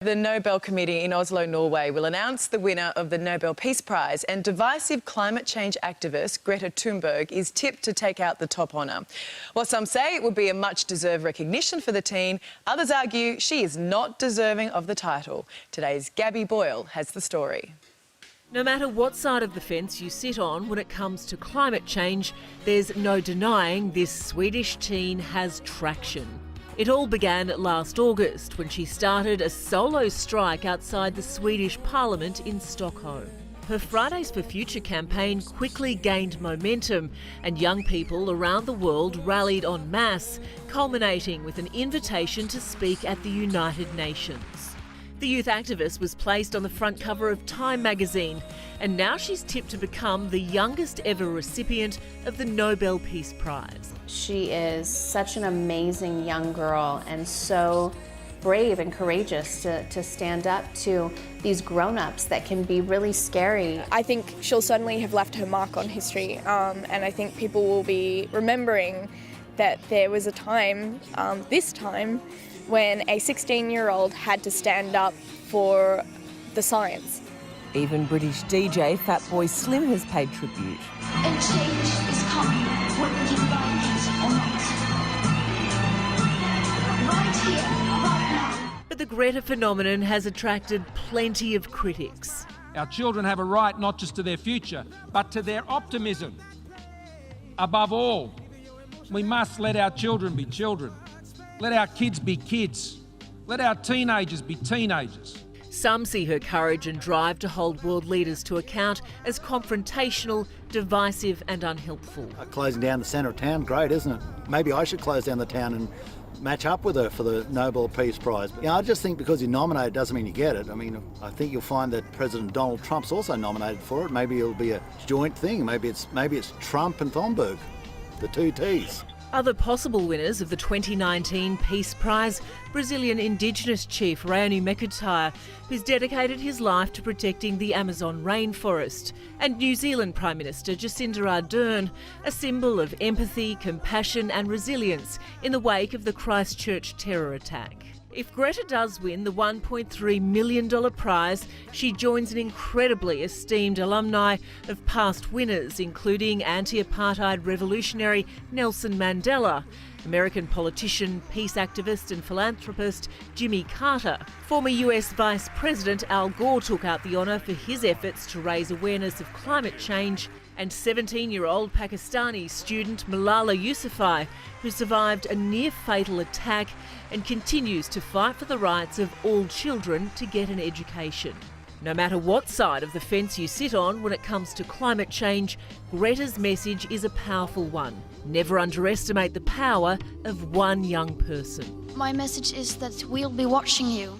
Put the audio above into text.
The Nobel Committee in Oslo, Norway will announce the winner of the Nobel Peace Prize, and divisive climate change activist Greta Thunberg is tipped to take out the top honour. While some say it would be a much-deserved recognition for the teen, others argue she is not deserving of the title. Today's Gabby Boyle has the story. No matter what side of the fence you sit on when it comes to climate change, there's no denying this Swedish teen has traction. It all began last August when she started a solo strike outside the Swedish Parliament in Stockholm. Her Fridays for Future campaign quickly gained momentum, and young people around the world rallied en masse, culminating with an invitation to speak at the United Nations. The youth activist was placed on the front cover of Time magazine, and now she's tipped to become the youngest ever recipient of the Nobel Peace Prize. She is such an amazing young girl and so brave and courageous to stand up to these grown-ups that can be really scary. I think she'll certainly have left her mark on history, and I think people will be remembering that there was a time, this time, when a 16-year-old had to stand up for the science. Even British DJ Fatboy Slim has paid tribute. And change is coming, whether you like it or not. Right here, right now. But the Greta phenomenon has attracted plenty of critics. Our children have a right not just to their future, but to their optimism. Above all, we must let our children be children. Let our kids be kids. Let our teenagers be teenagers. Some see her courage and drive to hold world leaders to account as confrontational, divisive and unhelpful. Closing down the centre of town, great, isn't it? Maybe I should close down the town and match up with her for the Nobel Peace Prize. You know, I just think because you're nominated doesn't mean you get it. I mean, I think you'll find that President Donald Trump's also nominated for it. Maybe it'll be a joint thing. Maybe it's Trump and Thunberg, the two Ts. Other possible winners of the 2019 Peace Prize, Brazilian Indigenous chief Raoni McIntyre, who's dedicated his life to protecting the Amazon rainforest, and New Zealand Prime Minister Jacinda Ardern, a symbol of empathy, compassion and resilience in the wake of the Christchurch terror attack. If Greta does win the $1.3 million prize, she joins an incredibly esteemed alumni of past winners, including anti-apartheid revolutionary Nelson Mandela, American politician, peace activist and philanthropist Jimmy Carter. Former US Vice President Al Gore took out the honour for his efforts to raise awareness of climate change, and 17-year-old Pakistani student Malala Yousafzai, who survived a near-fatal attack and continues to fight for the rights of all children to get an education. No matter what side of the fence you sit on when it comes to climate change, Greta's message is a powerful one. Never underestimate the power of one young person. My message is that we'll be watching you.